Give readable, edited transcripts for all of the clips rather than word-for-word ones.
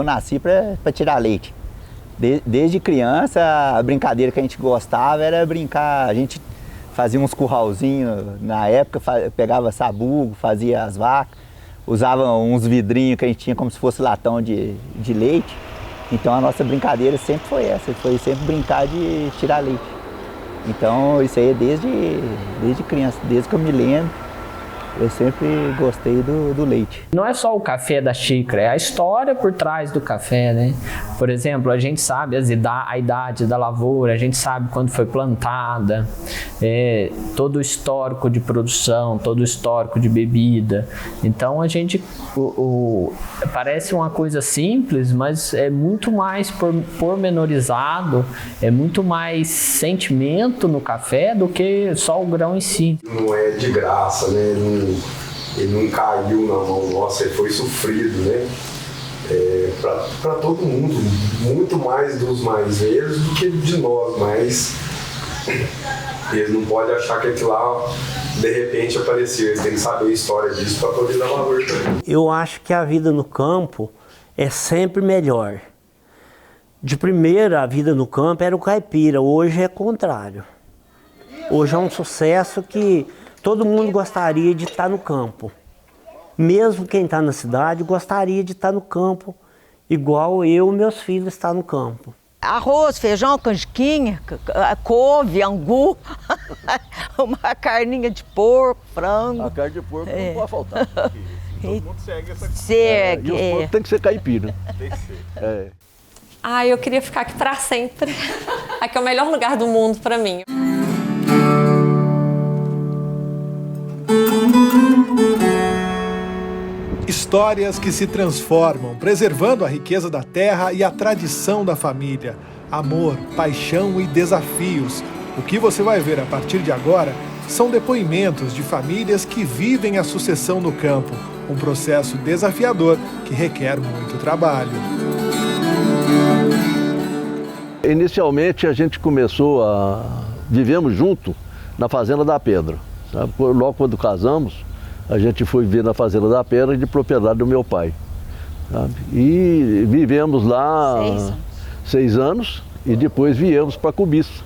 eu nasci para tirar leite. Desde criança, a brincadeira que a gente gostava era brincar. A gente fazia uns curralzinhos, na época pegava sabugo, fazia as vacas, usava uns vidrinhos que a gente tinha como se fosse latão de leite. Então a nossa brincadeira sempre foi essa, foi sempre brincar de tirar leite. Então isso aí é desde criança, desde que eu me lembro. Eu sempre gostei do leite. Não é só o café da xícara, é a história por trás do café, né? Por exemplo, a gente sabe a idade da lavoura, a gente sabe quando foi plantada, todo o histórico de produção, todo o histórico de bebida. Então a gente, parece uma coisa simples, mas é muito mais pormenorizado, é muito mais sentimento no café do que só o grão em si. Não é de graça, né? Ele não caiu na mão nossa, ele foi sofrido, né? Para todo mundo, muito mais dos mais velhos do que de nós, mas eles não podem achar que aquilo lá de repente apareceu, eles têm que saber a história disso para poder dar valor também. Eu acho que a vida no campo é sempre melhor. De primeira, a vida no campo era o caipira, hoje é o contrário. Hoje é um sucesso que todo mundo gostaria de estar no campo. Mesmo quem está na cidade gostaria de estar no campo, igual eu e meus filhos estão no campo. Arroz, feijão, canjiquinha, couve, angu, uma carninha de porco, frango. A carne de porco não pode faltar. E todo mundo segue essa... Segue. E os porcos tem que ser caipira. Tem que ser. Eu queria ficar aqui para sempre. Aqui é o melhor lugar do mundo para mim. Histórias que se transformam, preservando a riqueza da terra e a tradição da família. Amor, paixão e desafios. O que você vai ver a partir de agora são depoimentos de famílias que vivem a sucessão no campo. Um processo desafiador que requer muito trabalho. Inicialmente a gente vivemos junto na Fazenda da Pedra. Sabe? Logo quando casamos, a gente foi viver na Fazenda da Pedra de propriedade do meu pai. Sabe? E vivemos lá 6 anos e depois viemos para Cubiça.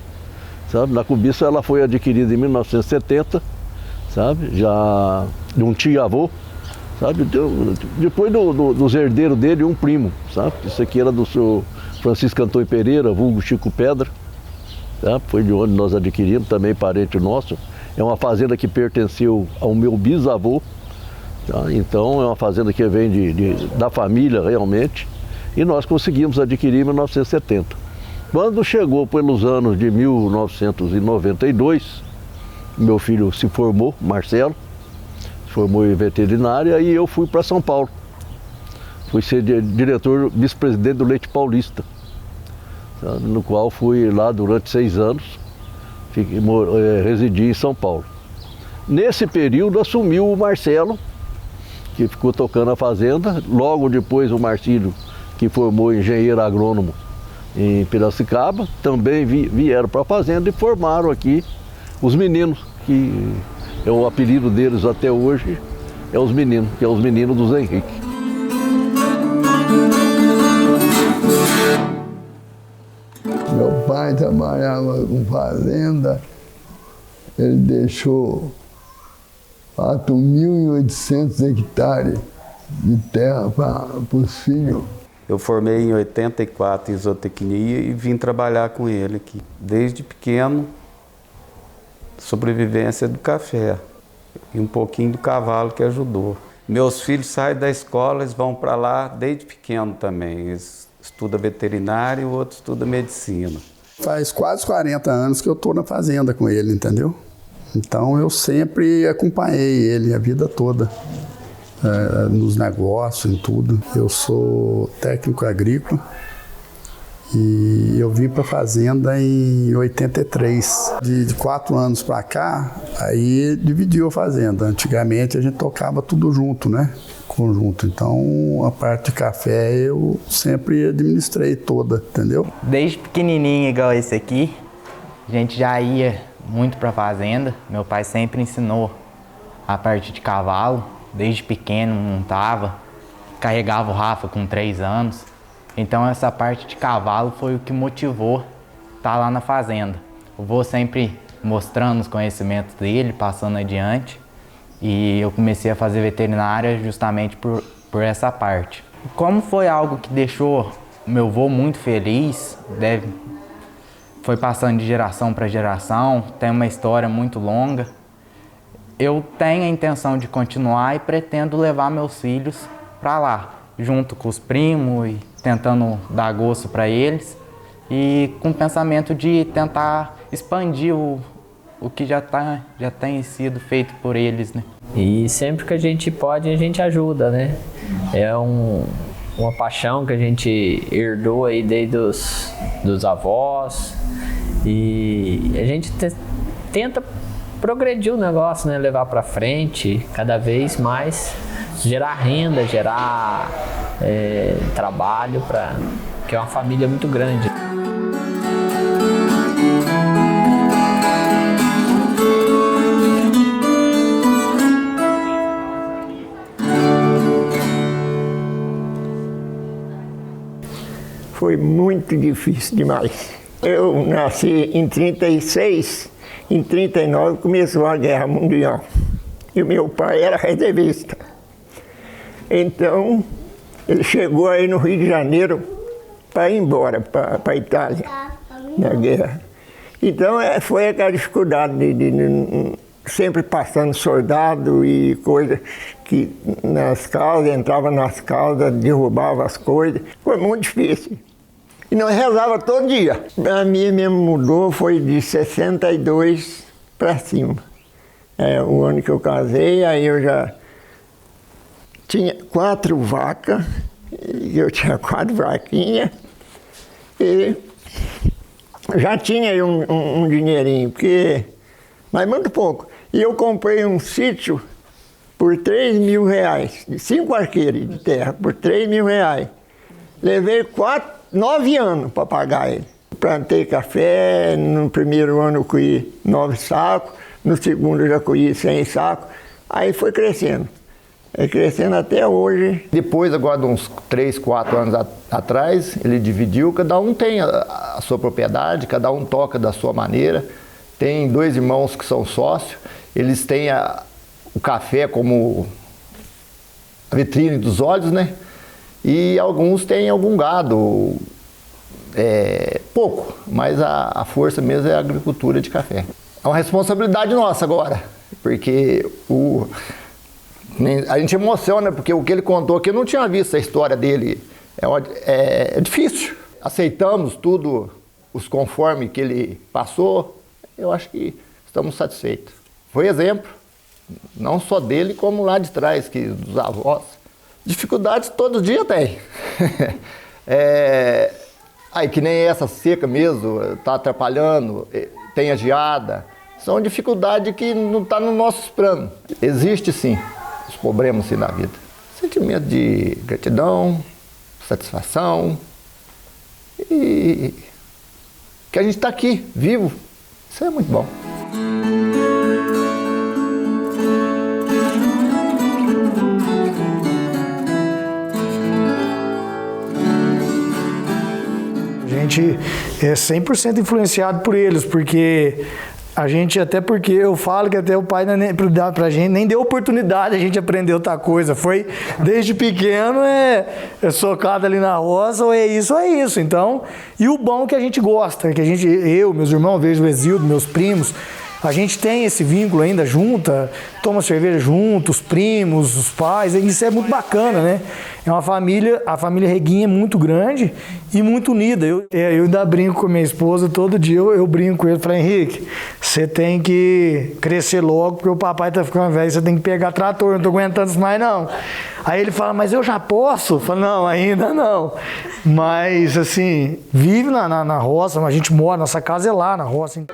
Sabe? Na Cubiça ela foi adquirida em 1970, sabe? Já de um tio-avô, sabe? Depois dos herdeiros dele, um primo, sabe? Isso aqui era do senhor Francisco Antônio Pereira, vulgo Chico Pedra, sabe? Foi de onde nós adquirimos, também parente nosso. É uma fazenda que pertenceu ao meu bisavô, tá? Então é uma fazenda que vem da família realmente, e nós conseguimos adquirir em 1970. Quando chegou pelos anos de 1992, meu filho se formou, Marcelo, se formou em veterinária, e eu fui para São Paulo. Fui ser diretor, vice-presidente do Leite Paulista, tá? No qual fui lá durante 6 anos. Residi em São Paulo. Nesse período assumiu o Marcelo, que ficou tocando a fazenda. Logo depois o Marcílio, que formou engenheiro agrônomo em Piracicaba, também vieram para a fazenda e formaram aqui os meninos, que é o apelido deles até hoje, é os meninos, que é os meninos do Zé Henrique. Meu pai trabalhava com fazenda, ele deixou 4.800 hectares de terra para os filhos. Eu formei em 84 em zootecnia e vim trabalhar com ele aqui. Desde pequeno, sobrevivência do café e um pouquinho do cavalo que ajudou. Meus filhos saem da escola, eles vão para lá desde pequeno também. Eles estuda veterinária e o outro estuda medicina. Faz quase 40 anos que eu estou na fazenda com ele, entendeu? Então eu sempre acompanhei ele a vida toda, nos negócios, em tudo. Eu sou técnico agrícola e eu vim para a fazenda em 83. De 4 anos para cá, aí dividiu a fazenda. Antigamente a gente tocava tudo junto, né? Conjunto. Então, a parte de café eu sempre administrei toda, entendeu? Desde pequenininho, igual esse aqui, a gente já ia muito para a fazenda. Meu pai sempre ensinou a parte de cavalo. Desde pequeno montava, carregava o Rafa com 3 anos. Então essa parte de cavalo foi o que motivou estar lá na fazenda. O vô sempre mostrando os conhecimentos dele, passando adiante. E eu comecei a fazer veterinária justamente por essa parte. Como foi algo que deixou meu vô muito feliz, foi passando de geração para geração, tem uma história muito longa. Eu tenho a intenção de continuar e pretendo levar meus filhos para lá, junto com os primos e tentando dar gosto para eles e com o pensamento de tentar expandir o que já tem sido feito por eles, né? E sempre que a gente pode, a gente ajuda, né? É uma paixão que a gente herdou aí desde dos avós e a gente tenta progredir o negócio, né? Levar para frente cada vez mais, gerar renda, gerar trabalho, que é uma família muito grande. Foi muito difícil demais. Eu nasci em 36, em 39 começou a Guerra Mundial. E o meu pai era reservista. Então, ele chegou aí no Rio de Janeiro para ir embora, para a Itália, na guerra. Então, foi aquela dificuldade de sempre passando soldado e coisa que nas casas, entrava nas casas, derrubava as coisas. Foi muito difícil. E nós rezava todo dia. A minha mesmo mudou, foi de 62 para cima. O ano que eu casei, aí eu já tinha 4 vacas, eu tinha 4 vaquinhas, e já tinha aí um dinheirinho, mas muito pouco. E eu comprei um sítio por R$3.000, 5 arqueiros de terra, por R$3.000. Levei 9 anos para pagar ele. Plantei café, no primeiro ano eu colhi 9 sacos, no segundo eu já colhi 100 sacos, aí foi crescendo. Crescendo até hoje. Depois, agora de uns 3, 4 anos atrás, ele dividiu, cada um tem a sua propriedade, cada um toca da sua maneira. Tem 2 irmãos que são sócios, eles têm o café como a vitrine dos olhos, né? E alguns têm algum gado, pouco, mas a força mesmo é a agricultura de café. É uma responsabilidade nossa agora, porque a gente emociona, porque o que ele contou aqui, eu não tinha visto a história dele, é difícil. Aceitamos tudo, os conformes que ele passou, eu acho que estamos satisfeitos. Foi exemplo, não só dele, como lá de trás, dos avós. Dificuldades todo dia tem. Aí que nem essa seca mesmo, está atrapalhando, tem a geada. São dificuldades que não estão nos nossos planos. Existe sim os problemas assim, na vida. Sentimento de gratidão, satisfação e que a gente está aqui, vivo. Isso é muito bom. A gente é 100% influenciado por eles, porque a gente, até porque eu falo que até o pai pra gente nem deu oportunidade a gente aprender outra coisa. Foi desde pequeno, socado ali na roça, ou é isso. Então, e o bom que a gente gosta, que eu, meus irmãos, vejo o Exildo, meus primos, a gente tem esse vínculo ainda junta, toma cerveja junto, os primos, os pais, isso é muito bacana, né? É uma família, a família Reguinha é muito grande e muito unida. Eu ainda brinco com a minha esposa, todo dia eu brinco com ele, falo, Henrique, você tem que crescer logo, porque o papai tá ficando velho, você tem que pegar trator, eu não tô aguentando isso mais não. Aí ele fala, mas eu já posso? Eu falo, não, ainda não. Mas assim, vive na roça, a gente mora, nossa casa é lá na roça.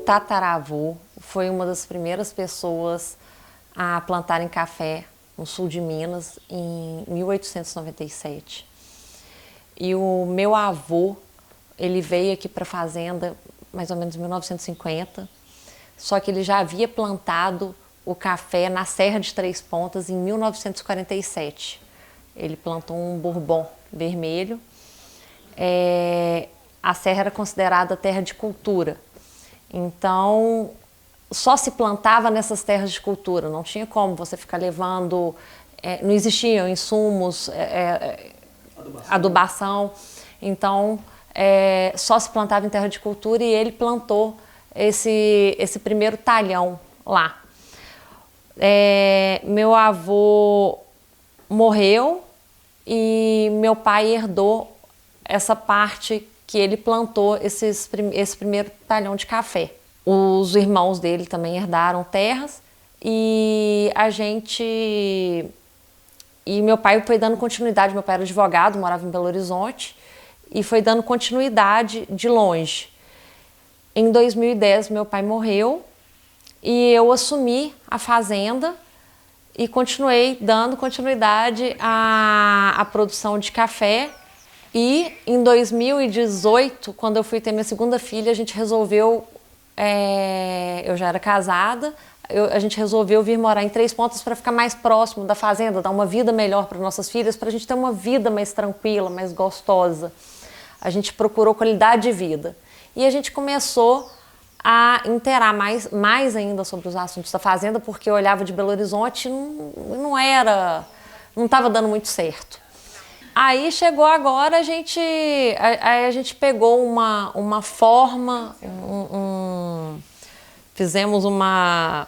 Tataravô foi uma das primeiras pessoas a plantarem café no sul de Minas em 1897. E o meu avô, ele veio aqui para a fazenda mais ou menos em 1950 só que ele já havia plantado o café na Serra de Três Pontas em 1947. Ele plantou um bourbon vermelho. A serra era considerada terra de cultura. Então, só se plantava nessas terras de cultura. Não tinha como você ficar levando... não existiam insumos, adubação. Então, só se plantava em terra de cultura e ele plantou esse primeiro talhão lá. Meu avô morreu e meu pai herdou essa parte que ele plantou, esse primeiro talhão de café. Os irmãos dele também herdaram terras e meu pai foi dando continuidade. Meu pai era advogado, morava em Belo Horizonte e foi dando continuidade de longe. Em 2010, meu pai morreu e eu assumi a fazenda e continuei dando continuidade à produção de café. E em 2018, quando eu fui ter minha segunda filha, a gente resolveu, eu já era casada, a gente resolveu vir morar em Três Pontas para ficar mais próximo da fazenda, dar uma vida melhor para nossas filhas, para a gente ter uma vida mais tranquila, mais gostosa. A gente procurou qualidade de vida. E a gente começou a inteirar mais ainda sobre os assuntos da fazenda, porque eu olhava de Belo Horizonte e não estava dando muito certo. Aí chegou agora, a gente pegou uma forma, fizemos uma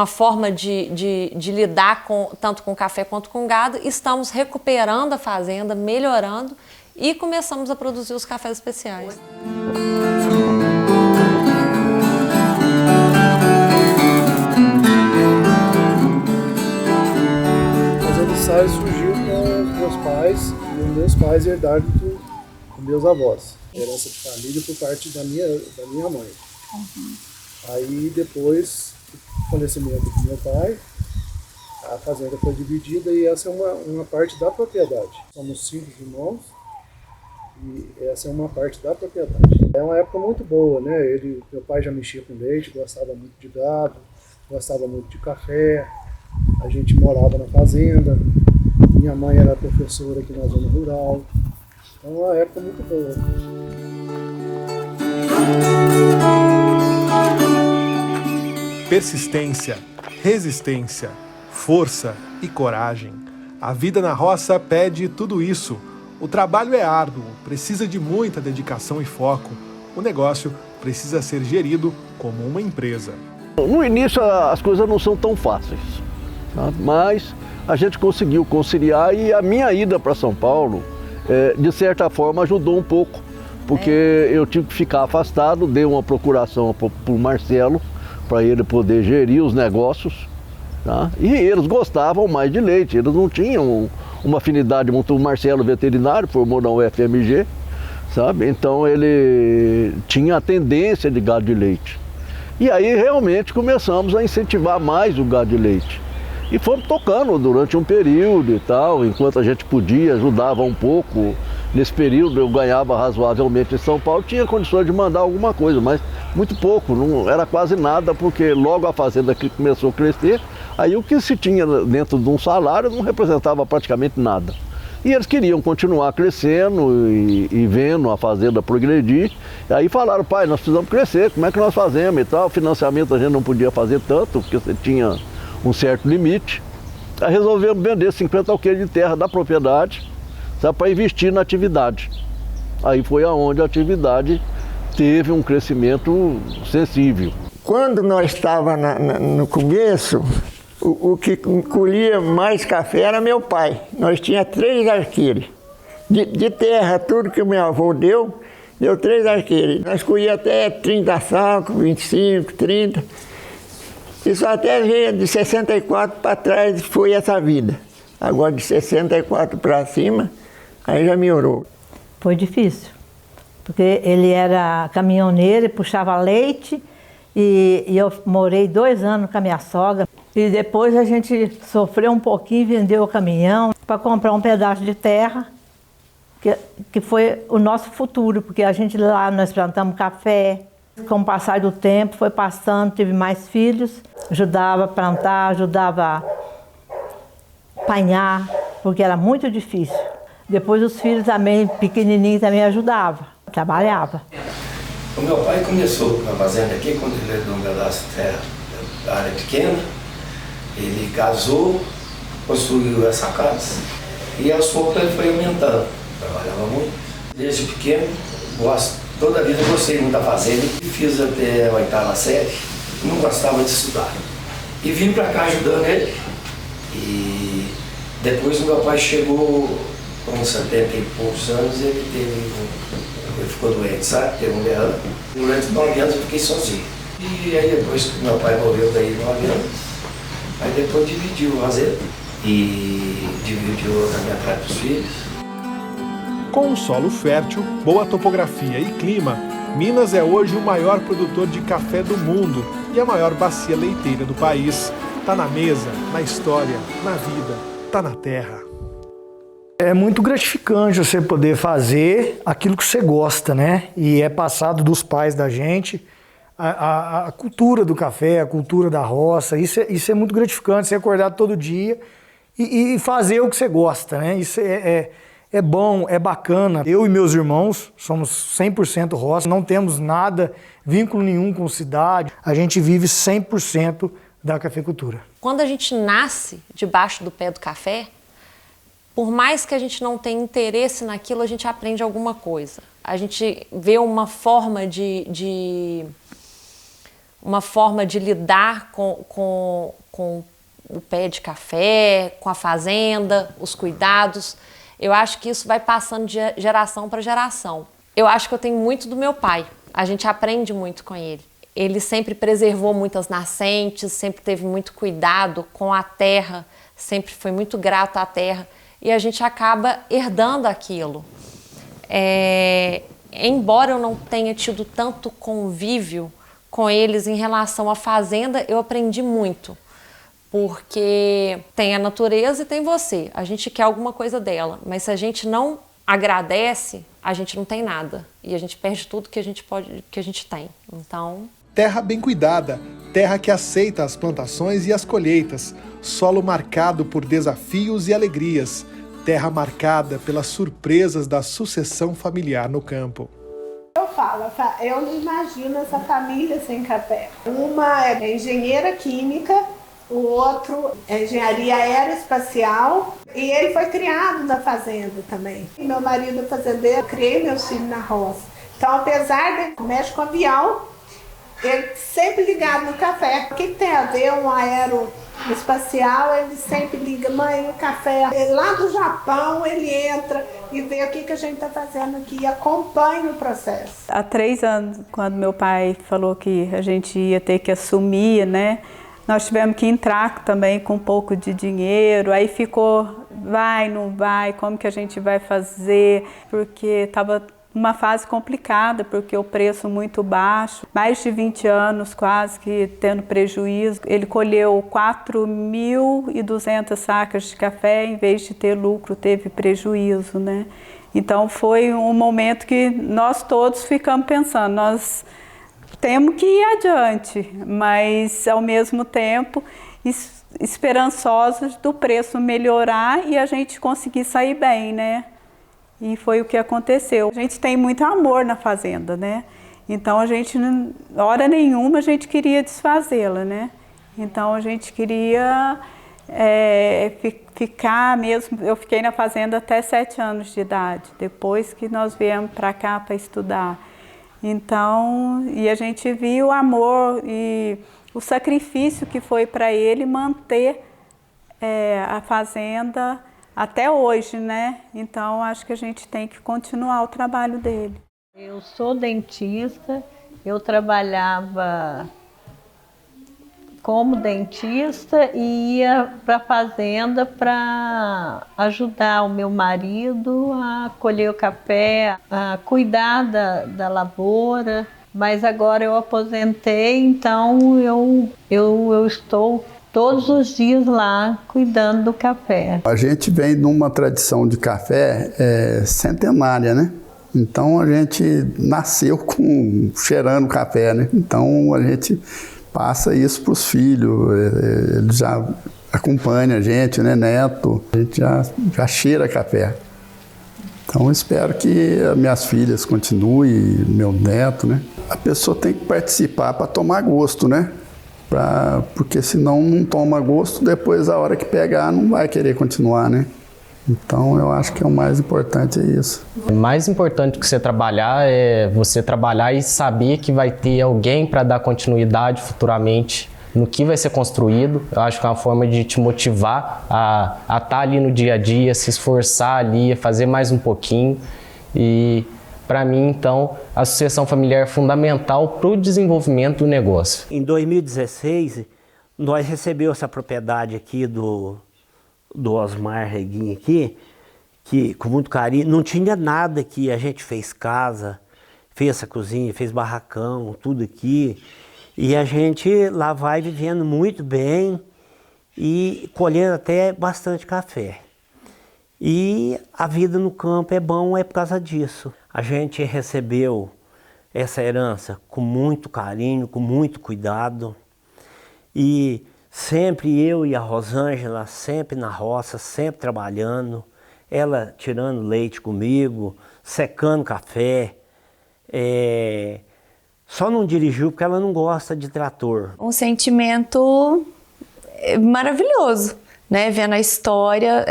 forma de lidar tanto com café quanto com gado. Estamos recuperando a fazenda, melhorando e começamos a produzir os cafés especiais. A Fazenda Salles surgiu com os meus pais e os meus pais herdaram com meus avós. Herança de família por parte da minha mãe. Uhum. Aí depois do falecimento do meu pai, a fazenda foi dividida e essa é uma parte da propriedade. Somos 5 irmãos e essa é uma parte da propriedade. É uma época muito boa, né? Meu pai já mexia com leite, gostava muito de gado, gostava muito de café. A gente morava na fazenda, minha mãe era professora aqui na zona rural. Então é uma época muito boa. Persistência, resistência, força e coragem. A vida na roça pede tudo isso. O trabalho é árduo, precisa de muita dedicação e foco. O negócio precisa ser gerido como uma empresa. No início as coisas não são tão fáceis, tá? Mas a gente conseguiu conciliar e a minha ida para São Paulo, de certa forma, ajudou um pouco, porque eu tive que ficar afastado, dei uma procuração para o Marcelo, para ele poder gerir os negócios, tá? E eles gostavam mais de leite, eles não tinham uma afinidade muito. O Marcelo veterinário, formou na UFMG, sabe? Então ele tinha a tendência de gado de leite. E aí realmente começamos a incentivar mais o gado de leite. E fomos tocando durante um período e tal, enquanto a gente podia, ajudava um pouco. Nesse período eu ganhava razoavelmente em São Paulo, tinha condições de mandar alguma coisa, mas muito pouco, não era quase nada, porque logo a fazenda aqui começou a crescer, aí o que se tinha dentro de um salário não representava praticamente nada. E eles queriam continuar crescendo e vendo a fazenda progredir. E aí falaram, pai, nós precisamos crescer, como é que nós fazemos e tal? Financiamento a gente não podia fazer tanto, porque você tinha um certo limite. Aí resolvemos vender 50 alqueires de terra da propriedade, para investir na atividade. Aí foi aonde a atividade teve um crescimento sensível. Quando nós estávamos no começo, o que colhia mais café era meu pai. Nós tínhamos 3 arqueiros. De terra, tudo que o meu avô deu 3 arqueiros. Nós colhíamos até 30 sacos, 25, 30. Isso até veio de 64 para trás, foi essa vida. Agora de 64 para cima, aí já melhorou. Foi difícil, porque ele era caminhoneiro, puxava leite e eu morei 2 anos com a minha sogra. E depois a gente sofreu um pouquinho, vendeu o caminhão para comprar um pedaço de terra, que foi o nosso futuro, porque a gente lá nós plantamos café, Com o passar do tempo, foi passando, tive mais filhos, ajudava a plantar, ajudava a apanhar, porque era muito difícil. Depois os filhos também, pequenininhos, também ajudavam, trabalhava. O meu pai começou na fazenda aqui, quando ele era de um pedaço de terra, da área pequena. Ele casou, construiu essa casa e aos poucos ele foi aumentando. Trabalhava muito. Desde pequeno, toda a vida eu gostei muito da fazenda. Fiz até a 8ª série, não gostava de estudar. E vim para cá ajudando ele. E depois o meu pai chegou com 70 e poucos anos, ele ficou doente, sabe? Teve um derrame. Durante 9 anos eu fiquei sozinho. E aí depois que meu pai morreu, daí 9 anos, aí depois dividiu a fazenda e dividiu também atrás dos filhos. Com um solo fértil, boa topografia e clima, Minas é hoje o maior produtor de café do mundo e a maior bacia leiteira do país. Tá na mesa, na história, na vida, tá na terra. É muito gratificante você poder fazer aquilo que você gosta, né? E é passado dos pais da gente, a cultura do café, a cultura da roça. Isso é muito gratificante, você acordar todo dia e fazer o que você gosta, né? Isso é bom, é bacana. Eu e meus irmãos somos 100% roça, não temos nada, vínculo nenhum com cidade. A gente vive 100% da cafeicultura. Quando a gente nasce debaixo do pé do café, por mais que a gente não tenha interesse naquilo, a gente aprende alguma coisa. A gente vê uma forma de lidar com o pé de café, com a fazenda, os cuidados. Eu acho que isso vai passando de geração para geração. Eu acho que eu tenho muito do meu pai. A gente aprende muito com ele. Ele sempre preservou muitas nascentes, sempre teve muito cuidado com a terra, sempre foi muito grato à terra. E a gente acaba herdando aquilo. Embora eu não tenha tido tanto convívio com eles em relação à fazenda, eu aprendi muito. Porque tem a natureza e tem você. A gente quer alguma coisa dela, mas se a gente não agradece, a gente não tem nada. E a gente perde tudo que a gente tem. Então... Terra bem cuidada, terra que aceita as plantações e as colheitas, solo marcado por desafios e alegrias, terra marcada pelas surpresas da sucessão familiar no campo. Eu falo, eu não imagino essa família sem café. Uma é engenheira química, o outro é engenharia aeroespacial e ele foi criado na fazenda também. Meu marido é fazendeiro, eu criei meus filhos na roça. Então, apesar de mexe com avião, ele sempre ligado no café. O que tem a ver um aeroespacial? Ele sempre liga, mãe, o café. Lá do Japão ele entra e vê o que a gente está fazendo aqui e acompanha o processo. Há 3 anos, quando meu pai falou que a gente ia ter que assumir, né? Nós tivemos que entrar também com um pouco de dinheiro, aí ficou, vai, não vai, como que a gente vai fazer? Porque estava uma fase complicada, porque o preço muito baixo, mais de 20 anos quase que tendo prejuízo. Ele colheu 4.200 sacas de café, em vez de ter lucro, teve prejuízo, né? Então foi um momento que nós todos ficamos pensando, nós temos que ir adiante, mas ao mesmo tempo esperançosos do preço melhorar e a gente conseguir sair bem, né? E foi o que aconteceu. A gente tem muito amor na fazenda, né? Então a gente, hora nenhuma, a gente queria desfazê-la, né? Então a gente queria ficar mesmo. Eu fiquei na fazenda até 7 anos de idade, depois que nós viemos para cá para estudar. Então, e a gente viu o amor e o sacrifício que foi para ele manter a fazenda até hoje, né? Então, acho que a gente tem que continuar o trabalho dele. Eu sou dentista, eu trabalhava como dentista e ia para a fazenda para ajudar o meu marido a colher o café, a cuidar da lavoura. Mas agora eu aposentei, então eu estou todos os dias lá cuidando do café. A gente vem de uma tradição de café centenária, né? Então a gente nasceu cheirando café, né? Então a gente passa isso para os filhos, eles já acompanham a gente, né, neto, a gente já cheira café. Então eu espero que as minhas filhas continuem, meu neto, né? A pessoa tem que participar para tomar gosto, né? Porque senão não toma gosto, depois a hora que pegar não vai querer continuar, né? Então eu acho que o mais importante é isso. O mais importante que você trabalhar é você trabalhar e saber que vai ter alguém para dar continuidade futuramente no que vai ser construído. Eu acho que é uma forma de te motivar a estar ali no dia a dia, se esforçar ali, a fazer mais um pouquinho. E para mim, então, a sucessão familiar é fundamental para o desenvolvimento do negócio. Em 2016, nós recebemos essa propriedade aqui do Osmar Reguinho aqui, que com muito carinho, não tinha nada aqui, a gente fez casa, fez essa cozinha, fez barracão, tudo aqui, e a gente lá vai vivendo muito bem e colhendo até bastante café. E a vida no campo é bom, é por causa disso. A gente recebeu essa herança com muito carinho, com muito cuidado, e sempre eu e a Rosângela, sempre na roça, sempre trabalhando, ela tirando leite comigo, secando café. Só não dirigiu porque ela não gosta de trator. Um sentimento maravilhoso, né? Vendo a história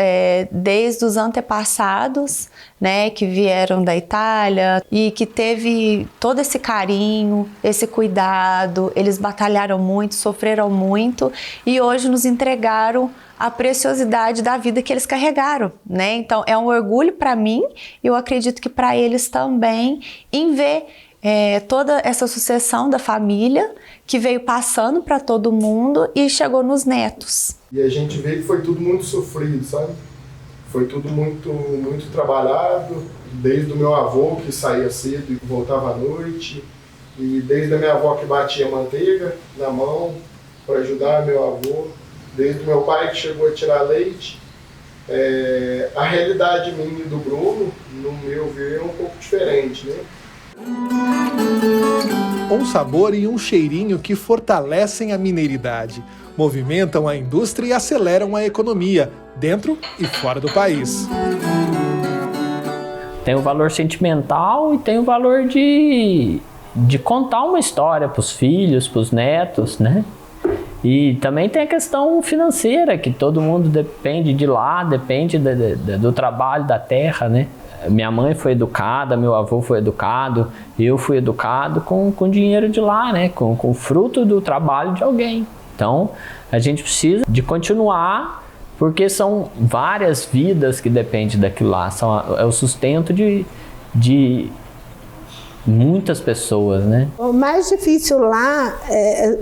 desde os antepassados, né? Que vieram da Itália e que teve todo esse carinho, esse cuidado. Eles batalharam muito, sofreram muito e hoje nos entregaram a preciosidade da vida que eles carregaram, né? Então é um orgulho para mim e eu acredito que para eles também em ver toda essa sucessão da família que veio passando para todo mundo e chegou nos netos. E a gente vê que foi tudo muito sofrido, sabe? Foi tudo muito trabalhado, desde o meu avô que saía cedo e voltava à noite, e desde a minha avó que batia manteiga na mão para ajudar meu avô, desde o meu pai que chegou a tirar leite. A realidade minha e do Bruno, no meu ver, é um pouco diferente, né? Um sabor e um cheirinho que fortalecem a mineiridade, movimentam a indústria e aceleram a economia, dentro e fora do país. Tem o valor sentimental e tem o valor de contar uma história para os filhos, para os netos, né? E também tem a questão financeira, que todo mundo depende de lá, depende do trabalho da terra, né? Minha mãe foi educada, meu avô foi educado, eu fui educado com dinheiro de lá, né? Com o fruto do trabalho de alguém. Então, a gente precisa de continuar, porque são várias vidas que dependem daquilo lá. É o sustento de muitas pessoas, né? O mais difícil lá,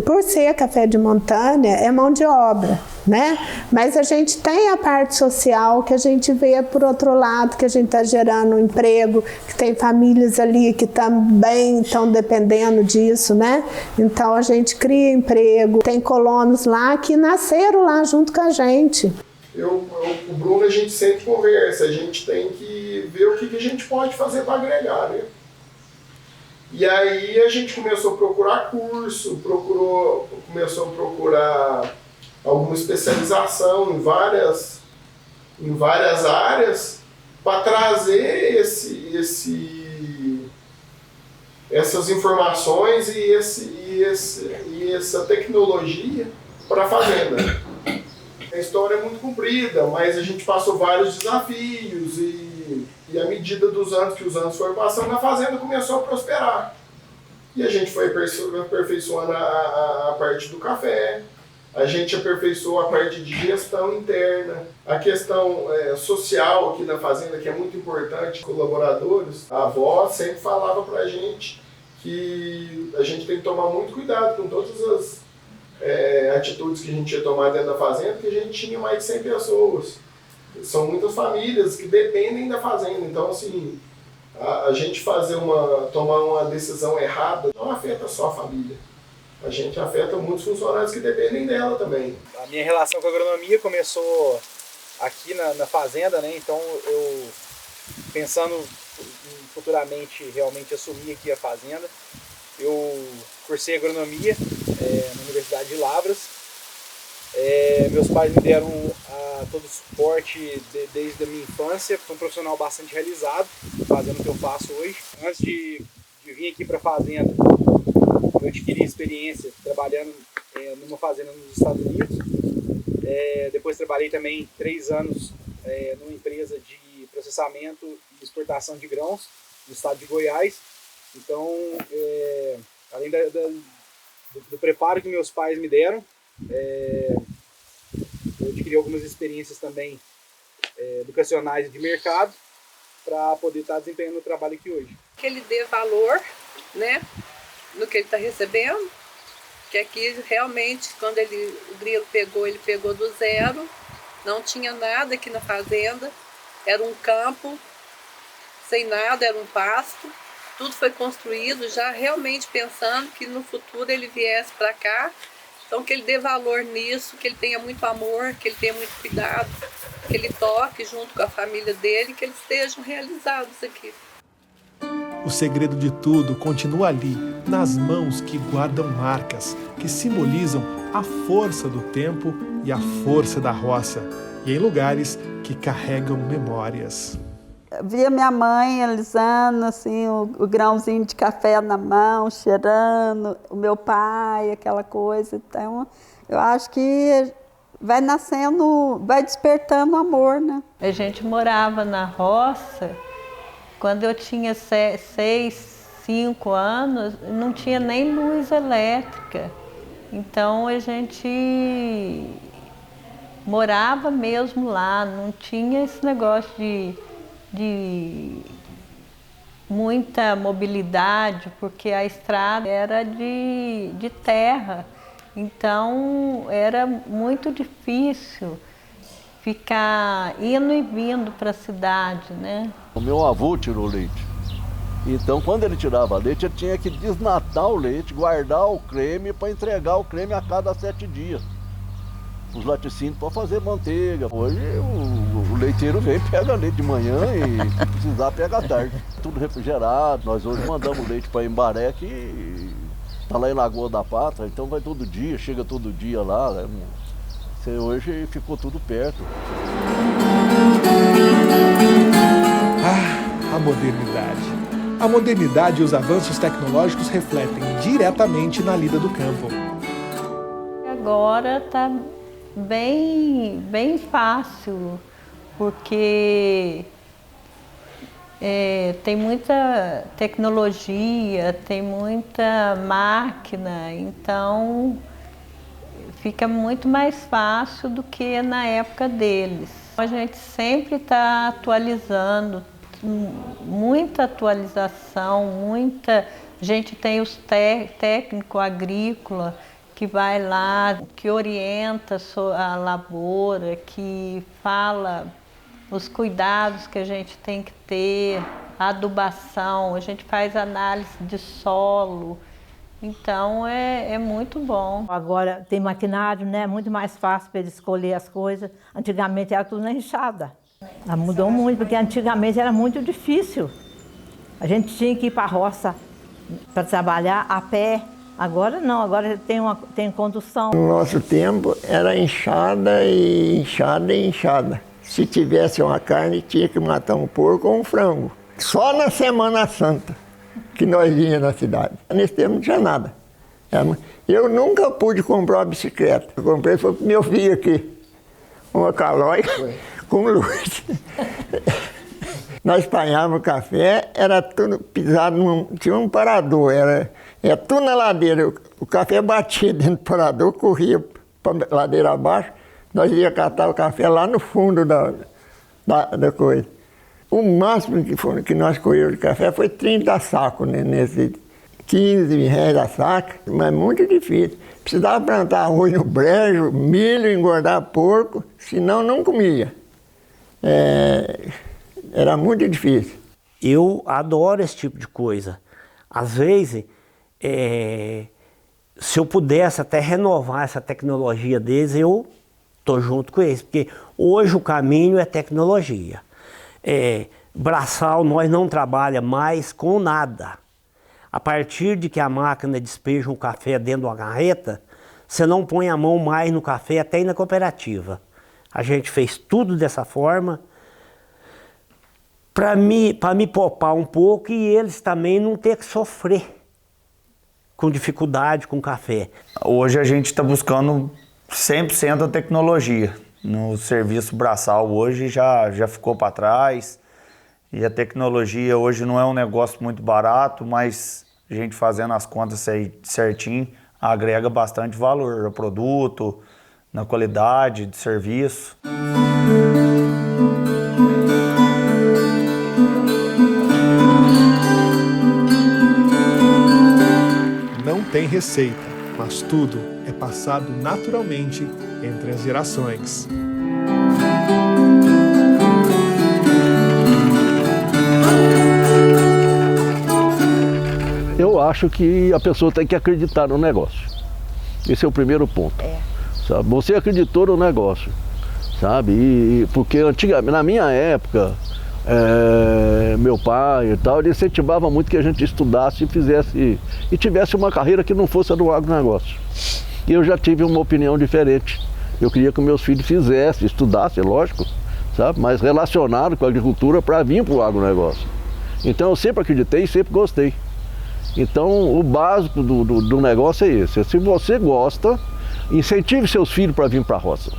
por ser café de montanha, é mão de obra, né? Mas a gente tem a parte social que a gente vê por outro lado, que a gente está gerando um emprego, que tem famílias ali que também estão dependendo disso, né? Então a gente cria emprego, tem colonos lá que nasceram lá junto com a gente. O Bruno, a gente sempre conversa, a gente tem que ver o que a gente pode fazer para agregar, né? E aí a gente começou a procurar curso, começou a procurar alguma especialização em várias áreas para trazer essas informações e essa tecnologia para a fazenda. A história é muito comprida, mas a gente passou vários desafios e à medida dos anos que os anos foram passando, a fazenda começou a prosperar. E a gente foi aperfeiçoando a parte do café, a gente aperfeiçoou a parte de gestão interna, a questão social aqui na fazenda, que é muito importante, colaboradores. A avó sempre falava pra gente que a gente tem que tomar muito cuidado com todas as atitudes que a gente ia tomar dentro da fazenda, porque a gente tinha mais de 100 pessoas. São muitas famílias que dependem da fazenda, então assim, a gente tomar uma decisão errada não afeta só a família, a gente afeta muitos funcionários que dependem dela também. A minha relação com a agronomia começou aqui na fazenda, né? Então pensando em futuramente realmente assumir aqui a fazenda, eu cursei agronomia na Universidade de Lavras. Meus pais me deram todo o suporte desde a minha infância. Fui um profissional bastante realizado, fazendo o que eu faço hoje. Antes de vir aqui para a fazenda, eu adquiri experiência trabalhando numa fazenda nos Estados Unidos. Depois trabalhei também 3 anos numa empresa de processamento e exportação de grãos no estado de Goiás. Então, além do preparo que meus pais me deram, eu adquiri algumas experiências também educacionais e de mercado para poder estar desempenhando o trabalho aqui hoje. Que ele dê valor, né, no que ele está recebendo, que aqui realmente, quando o grilo pegou, ele pegou do zero, não tinha nada aqui na fazenda, era um campo sem nada, era um pasto, tudo foi construído já realmente pensando que no futuro ele viesse para cá. Então que ele dê valor nisso, que ele tenha muito amor, que ele tenha muito cuidado, que ele toque junto com a família dele, que eles estejam realizados aqui. O segredo de tudo continua ali, nas mãos que guardam marcas, que simbolizam a força do tempo e a força da roça, e em lugares que carregam memórias. Via minha mãe alisando assim, o grãozinho de café na mão, cheirando, o meu pai, aquela coisa. Então, eu acho que vai nascendo, vai despertando amor, né? A gente morava na roça, quando eu tinha 6, 5 anos, não tinha nem luz elétrica. Então, a gente morava mesmo lá, não tinha esse negócio de muita mobilidade, porque a estrada era de terra, então era muito difícil ficar indo e vindo para a cidade, né? O meu avô tirou leite, então quando ele tirava leite, ele tinha que desnatar o leite, guardar o creme para entregar o creme a cada 7 dias. Os laticínios para fazer manteiga. Hoje o leiteiro vem, pega leite de manhã e se precisar pega à tarde. Tudo refrigerado. Nós hoje mandamos leite para Embaré, que está lá em Lagoa da Pátria, então vai todo dia, chega todo dia lá. Né? Hoje ficou tudo perto. A modernidade. A modernidade e os avanços tecnológicos refletem diretamente na lida do campo. Agora está bem fácil, porque tem muita tecnologia, tem muita máquina, então fica muito mais fácil do que na época deles. A gente sempre está atualizando, muita atualização, a gente tem os técnico agrícola que vai lá, que orienta a lavoura, que fala os cuidados que a gente tem que ter, a adubação, a gente faz análise de solo, então é muito bom. Agora tem maquinário, né? Muito mais fácil para ele escolher as coisas. Antigamente era tudo na enxada. Mudou muito, porque antigamente era muito difícil. A gente tinha que ir para a roça para trabalhar a pé. Agora não, agora tem condução. No nosso tempo era enxada e enxada e enxada. Se tivesse uma carne, tinha que matar um porco ou um frango. Só na Semana Santa que nós vinhamos na cidade. Nesse tempo não tinha nada. Eu nunca pude comprar uma bicicleta. Eu comprei foi pro meu filho aqui, uma Calói com luz. Nós apanhávamos café, era tudo pisado, tinha um parador, era tudo na ladeira. O café batia dentro do parador, corria para a ladeira abaixo, nós ia catar o café lá no fundo da coisa. O máximo que nós colhemos de café foi 30 sacos, né, nesse 15 reais a saca, mas muito difícil. Precisava plantar arroz no brejo, milho, engordar porco, senão não comia. Era muito difícil. Eu adoro esse tipo de coisa. Às vezes, se eu pudesse até renovar essa tecnologia deles, eu estou junto com eles. Porque hoje o caminho é tecnologia. Braçal nós não trabalha mais com nada. A partir de que a máquina despeja o café dentro de uma carreta, você não põe a mão mais no café até ir na cooperativa. A gente fez tudo dessa forma para me poupar um pouco e eles também não ter que sofrer com dificuldade com café. Hoje a gente está buscando 100% a tecnologia. No serviço braçal hoje já ficou para trás. E a tecnologia hoje não é um negócio muito barato, mas a gente fazendo as contas certinho agrega bastante valor ao produto, na qualidade de serviço. Não tem receita, mas tudo é passado naturalmente entre as gerações. Eu acho que a pessoa tem que acreditar no negócio. Esse é o primeiro ponto. Sabe? Você acreditou no negócio, sabe? Porque antigamente, na minha época, meu pai e tal, ele incentivava muito que a gente estudasse e tivesse uma carreira que não fosse a do agronegócio. E eu já tive uma opinião diferente. Eu queria que meus filhos fizessem, estudassem, lógico, sabe? Mas relacionado com a agricultura para vir para o agronegócio. Então eu sempre acreditei e sempre gostei. Então o básico do negócio é esse. Se você gosta, incentive seus filhos para vir para a roça.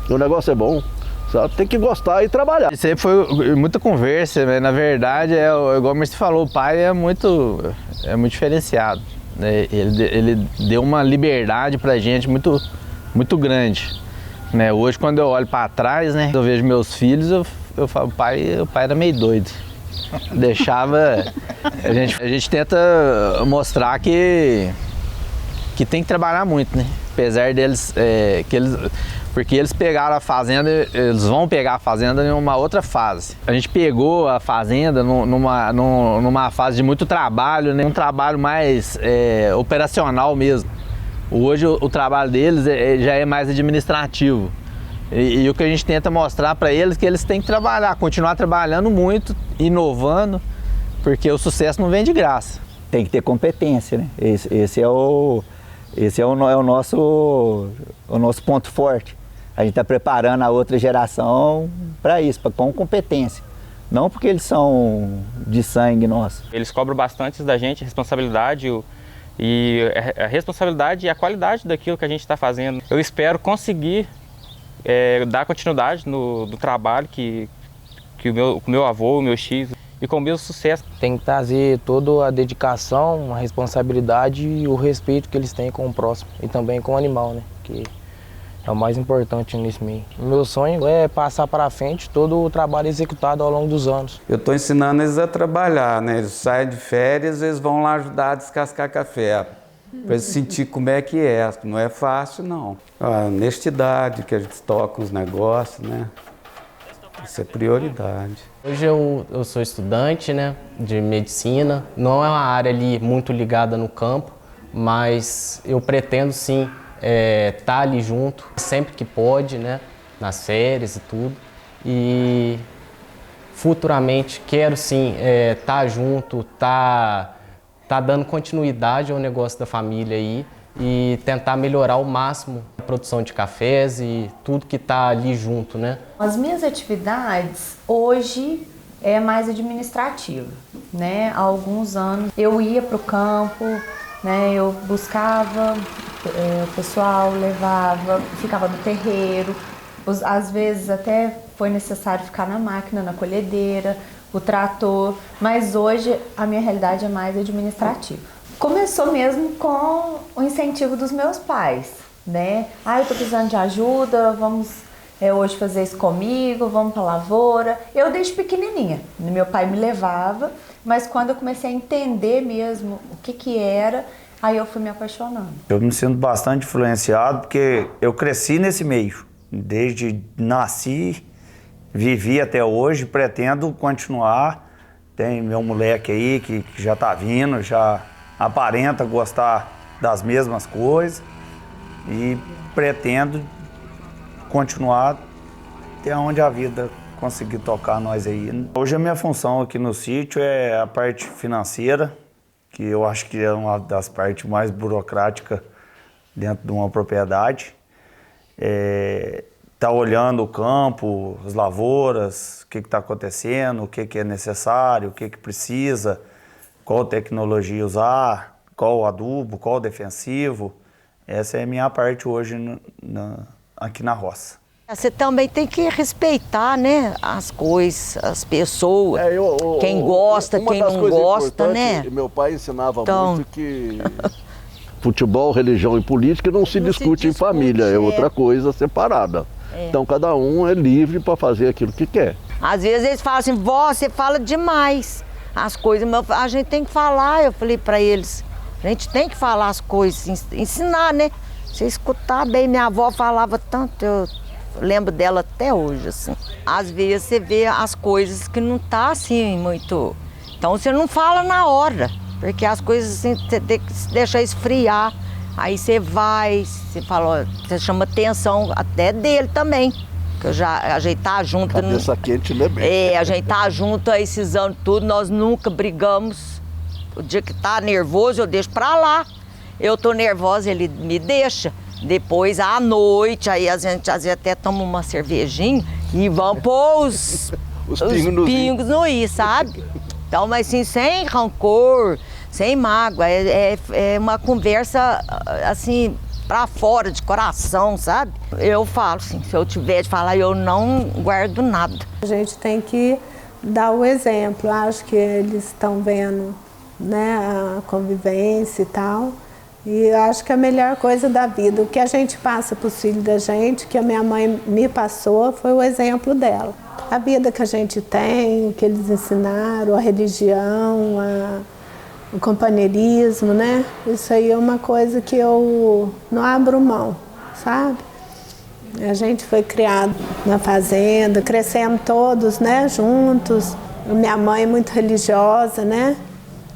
O negócio é bom, sabe? Tem que gostar e trabalhar. Sempre foi muita conversa, mas na verdade, igual o Márcio falou, o pai é muito diferenciado. Né? Ele deu uma liberdade pra gente muito grande. Né? Hoje, quando eu olho para trás, né, eu vejo meus filhos, eu falo, o pai era meio doido. Deixava... A gente tenta mostrar que tem que trabalhar muito, né? Apesar deles... Porque eles pegaram a fazenda, eles vão pegar a fazenda em uma outra fase. A gente pegou a fazenda numa fase de muito trabalho, né? Um trabalho mais operacional mesmo. Hoje o trabalho deles já é mais administrativo. E o que a gente tenta mostrar para eles é que eles têm que trabalhar, continuar trabalhando muito, inovando, porque o sucesso não vem de graça. Tem que ter competência, né? Esse é o nosso ponto forte. A gente está preparando a outra geração para isso, com competência. Não porque eles são de sangue nosso. Eles cobram bastante da gente a responsabilidade e a qualidade daquilo que a gente está fazendo. Eu espero conseguir dar continuidade no trabalho que o meu avô, o meu tio, e com o mesmo sucesso. Tem que trazer toda a dedicação, a responsabilidade e o respeito que eles têm com o próximo e também com o animal, né? Que é o mais importante nesse meio. O meu sonho é passar para frente todo o trabalho executado ao longo dos anos. Eu estou ensinando eles a trabalhar, né? Eles saem de férias, eles vão lá ajudar a descascar café, para eles sentir como é que é. Não é fácil, não. A honestidade que a gente toca os negócios, né? Isso é prioridade. Hoje eu sou estudante, né, de medicina. Não é uma área ali muito ligada no campo, mas eu pretendo sim estar ali junto, sempre que pode, né, nas férias e tudo. E futuramente quero sim estar junto, tá dando continuidade ao negócio da família aí e tentar melhorar ao máximo a produção de cafés e tudo que está ali junto, né? As minhas atividades hoje é mais administrativa, né? Há alguns anos eu ia para o campo, né? Eu buscava o pessoal, levava, ficava no terreiro, às vezes até foi necessário ficar na máquina, na colhedeira, o trator, mas hoje a minha realidade é mais administrativa. Começou mesmo com o incentivo dos meus pais, né? Eu tô precisando de ajuda, vamos hoje fazer isso comigo, vamos pra lavoura. Eu desde pequenininha, meu pai me levava, mas quando eu comecei a entender mesmo o que era, aí eu fui me apaixonando. Eu me sinto bastante influenciado porque eu cresci nesse meio, desde nasci, vivi até hoje, pretendo continuar. Tem meu moleque aí que já tá vindo, já aparenta gostar das mesmas coisas e pretendo continuar até onde a vida conseguir tocar nós aí. Hoje a minha função aqui no sítio é a parte financeira, que eu acho que é uma das partes mais burocráticas dentro de uma propriedade. Tá olhando o campo, as lavouras, o que está acontecendo, o que é necessário, o que precisa, qual tecnologia usar, qual adubo, qual defensivo. Essa é a minha parte hoje aqui na roça. Você também tem que respeitar, né, as coisas, as pessoas, quem gosta, quem não gosta, né? Meu pai ensinava muito que futebol, religião e política não se discute em família, é outra coisa separada. Então cada um é livre para fazer aquilo que quer. Às vezes eles falam assim, vó, você fala demais as coisas, mas a gente tem que falar, eu falei para eles. A gente tem que falar as coisas, ensinar, né? Você escutar bem, minha avó falava tanto, eu lembro dela até hoje, assim. Às vezes você vê as coisas que não tá assim muito... Então você não fala na hora, porque as coisas assim, você tem que deixar esfriar. Aí você vai, você fala, você chama atenção até dele também. Que eu já ajeitar junto... Cabeça quente, né, bem? Ajeitar junto a esses anos tudo, nós nunca brigamos. O dia que tá nervoso, eu deixo pra lá. Eu tô nervosa, ele me deixa. Depois, à noite, aí a gente às vezes até toma uma cervejinha e vamos pôr os pingos no i, sabe? Então, mas assim, sem rancor, sem mágoa. É uma conversa, assim, pra fora, de coração, sabe? Eu falo assim, se eu tiver de falar, eu não guardo nada. A gente tem que dar o exemplo. Acho que eles estão vendo, né, a convivência e tal. E eu acho que a melhor coisa da vida, o que a gente passa para os filhos da gente, que a minha mãe me passou, foi o exemplo dela. A vida que a gente tem, o que eles ensinaram, a religião, o companheirismo, né? Isso aí é uma coisa que eu não abro mão, sabe? A gente foi criado na fazenda, crescemos todos, né, juntos. A minha mãe é muito religiosa, né?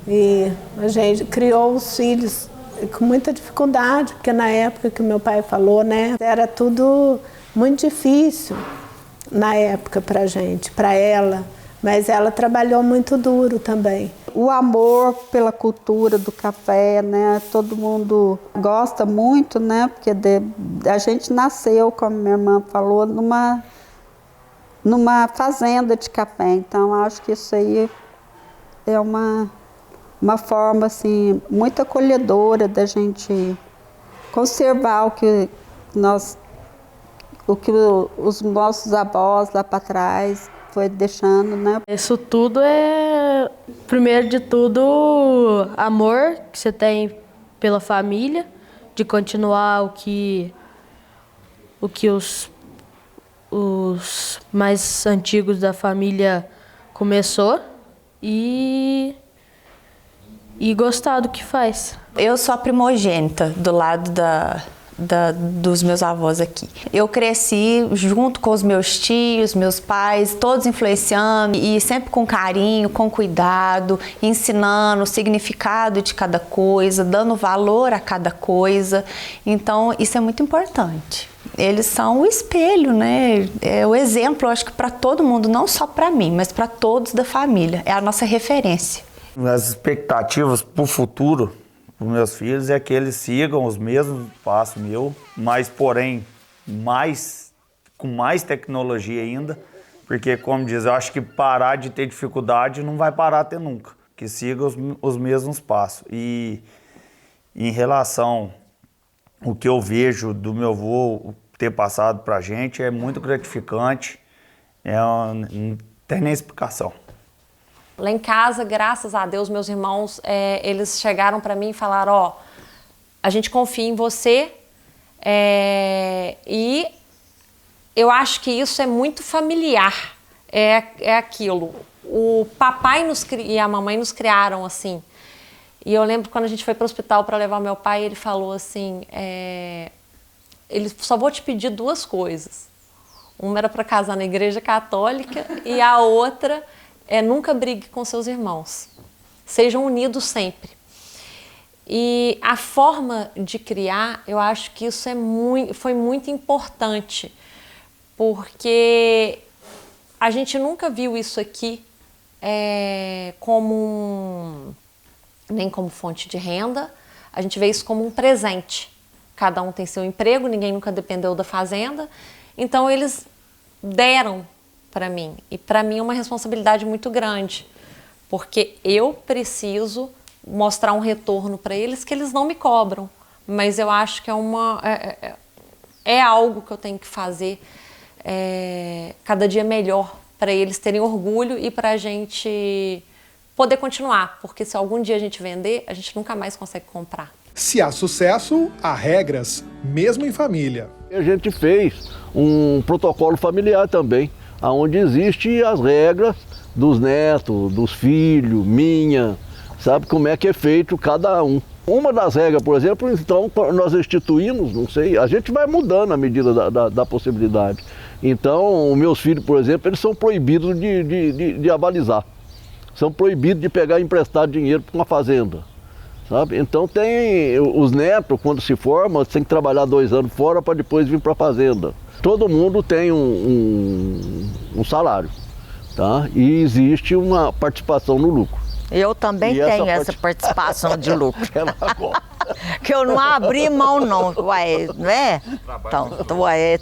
E a gente criou os filhos com muita dificuldade, porque na época que meu pai falou, né, era tudo muito difícil na época pra gente, pra ela, mas ela trabalhou muito duro também. O amor pela cultura do café, né, todo mundo gosta muito, né, porque a gente nasceu, como minha irmã falou, numa fazenda de café, então acho que isso aí é uma forma assim, muito acolhedora da gente conservar o que os nossos avós lá para trás foi deixando, né? Isso tudo é, primeiro de tudo, amor que você tem pela família, de continuar o que os mais antigos da família começou e gostar do que faz. Eu sou a primogênita do lado dos meus avós aqui. Eu cresci junto com os meus tios, meus pais, todos influenciando e sempre com carinho, com cuidado, ensinando o significado de cada coisa, dando valor a cada coisa. Então, isso é muito importante. Eles são o espelho, né? É o exemplo, eu acho que para todo mundo, não só para mim, mas para todos da família. É a nossa referência. As expectativas para o futuro dos meus filhos é que eles sigam os mesmos passos meu, mas porém com mais tecnologia ainda, porque como diz, eu acho que parar de ter dificuldade não vai parar até nunca, que siga os mesmos passos. E em relação ao que eu vejo do meu avô ter passado para a gente, é muito gratificante, não tem nem explicação. Lá em casa, graças a Deus, meus irmãos, eles chegaram para mim e falaram, ó, a gente confia em você e eu acho que isso é muito familiar, é aquilo. O papai e a mamãe nos criaram assim. E eu lembro quando a gente foi para o hospital para levar meu pai, ele falou assim, ele só vou te pedir duas coisas. Uma era para casar na igreja católica e a outra nunca brigue com seus irmãos. Sejam unidos sempre. E a forma de criar, eu acho que isso foi muito importante, porque A gente nunca viu isso aqui nem como fonte de renda, a gente vê isso como um presente. Cada um tem seu emprego, ninguém nunca dependeu da fazenda, então eles deram para mim. E para mim é uma responsabilidade muito grande, porque eu preciso mostrar um retorno para eles que eles não me cobram. Mas eu acho que é algo que eu tenho que fazer cada dia melhor, para eles terem orgulho e para a gente poder continuar, porque se algum dia a gente vender, a gente nunca mais consegue comprar. Se há sucesso, há regras, mesmo em família. A gente fez um protocolo familiar também, onde existem as regras dos netos, dos filhos, minha, sabe como é que é feito cada um. Uma das regras, por exemplo, então, nós instituímos, não sei, a gente vai mudando à medida da possibilidade. Então, os meus filhos, por exemplo, eles são proibidos de avalizar. São proibidos de pegar e emprestar dinheiro para uma fazenda, sabe? Então, tem os netos, quando se formam, tem que trabalhar 2 anos fora para depois vir para a fazenda. Todo mundo tem um salário, tá? E existe uma participação no lucro. Eu também tenho essa participação de lucro. Que eu não abri mão, não. Ué, não é? Então,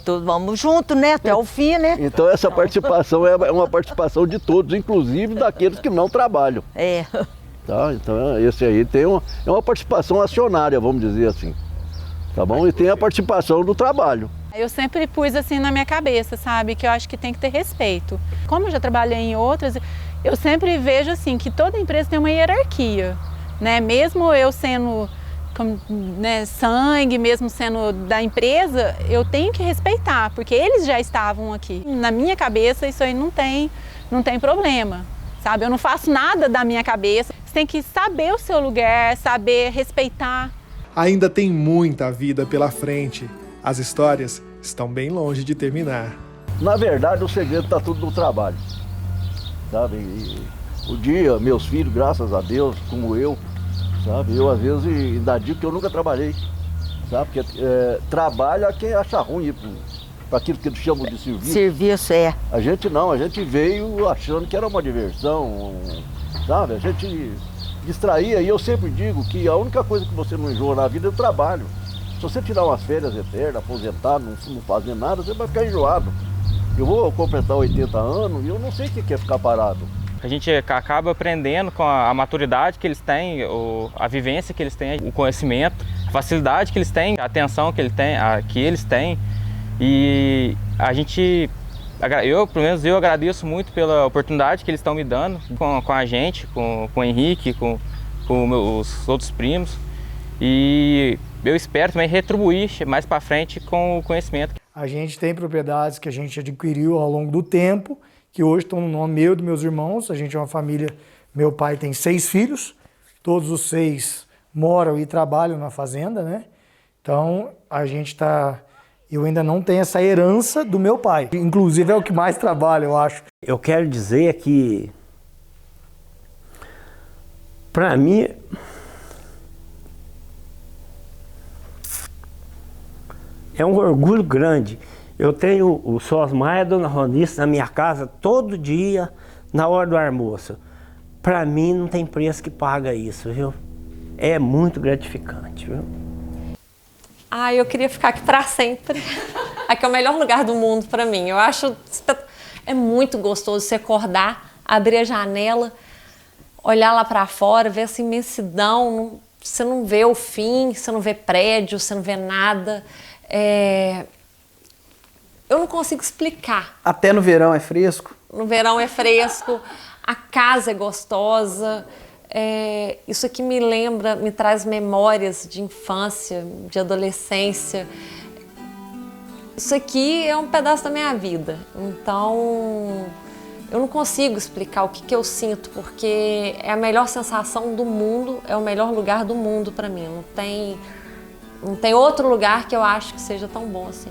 tudo, vamos junto, né? Até o fim, né? Então, essa participação é uma participação de todos, inclusive daqueles que não trabalham. Tá? Então, esse aí é uma participação acionária, vamos dizer assim. Tá bom? E tem a participação do trabalho. Eu sempre pus assim na minha cabeça, sabe? Que eu acho que tem que ter respeito. Como eu já trabalhei em outras, eu sempre vejo assim que toda empresa tem uma hierarquia, né? Mesmo eu sendo sangue, mesmo sendo da empresa, eu tenho que respeitar, porque eles já estavam aqui. Na minha cabeça isso aí não tem problema, sabe? Eu não faço nada da minha cabeça. Você tem que saber o seu lugar, saber respeitar. Ainda tem muita vida pela frente. As histórias estão bem longe de terminar. Na verdade, o segredo está tudo no trabalho, sabe? E o dia, meus filhos, graças a Deus, como eu, sabe? Eu, às vezes, ainda digo que eu nunca trabalhei, sabe? Porque trabalho é quem acha ruim para aquilo que eles chamam de serviço. Serviço, A gente não, a gente veio achando que era uma diversão, sabe? A gente distraía, e eu sempre digo que a única coisa que você não enjoa na vida é o trabalho. Se você tirar umas férias eternas, aposentar, não fazer nada, você vai ficar enjoado. Eu vou completar 80 anos e eu não sei o que é ficar parado. A gente acaba aprendendo com a maturidade que eles têm, a vivência que eles têm, o conhecimento, a facilidade que eles têm, a atenção que eles têm. E a gente, pelo menos eu agradeço muito pela oportunidade que eles estão me dando com a gente, com o Henrique, com os outros primos. E eu espero também retribuir mais para frente com o conhecimento. A gente tem propriedades que a gente adquiriu ao longo do tempo, que hoje estão no nome meu e dos meus irmãos. A gente é uma família, meu pai tem 6 filhos, todos os 6 moram e trabalham na fazenda, né? Então, eu ainda não tenho essa herança do meu pai. Inclusive é o que mais trabalha, eu acho. Eu quero dizer que, para mim, é um orgulho grande. Eu tenho o Sosmar e a Dona Ronice na minha casa todo dia, na hora do almoço. Para mim não tem preço que paga isso, viu? É muito gratificante, viu? Eu queria ficar aqui para sempre. Aqui é o melhor lugar do mundo para mim. Eu acho é muito gostoso você acordar, abrir a janela, olhar lá para fora, ver essa imensidão. Você não vê o fim, você não vê prédio, você não vê nada. Eu não consigo explicar. Até no verão é fresco? No verão é fresco, a casa é gostosa. Isso aqui me traz memórias de infância, de adolescência. Isso aqui é um pedaço da minha vida. Então, eu não consigo explicar o que eu sinto, porque é a melhor sensação do mundo, é o melhor lugar do mundo para mim. Não tem outro lugar que eu acho que seja tão bom assim.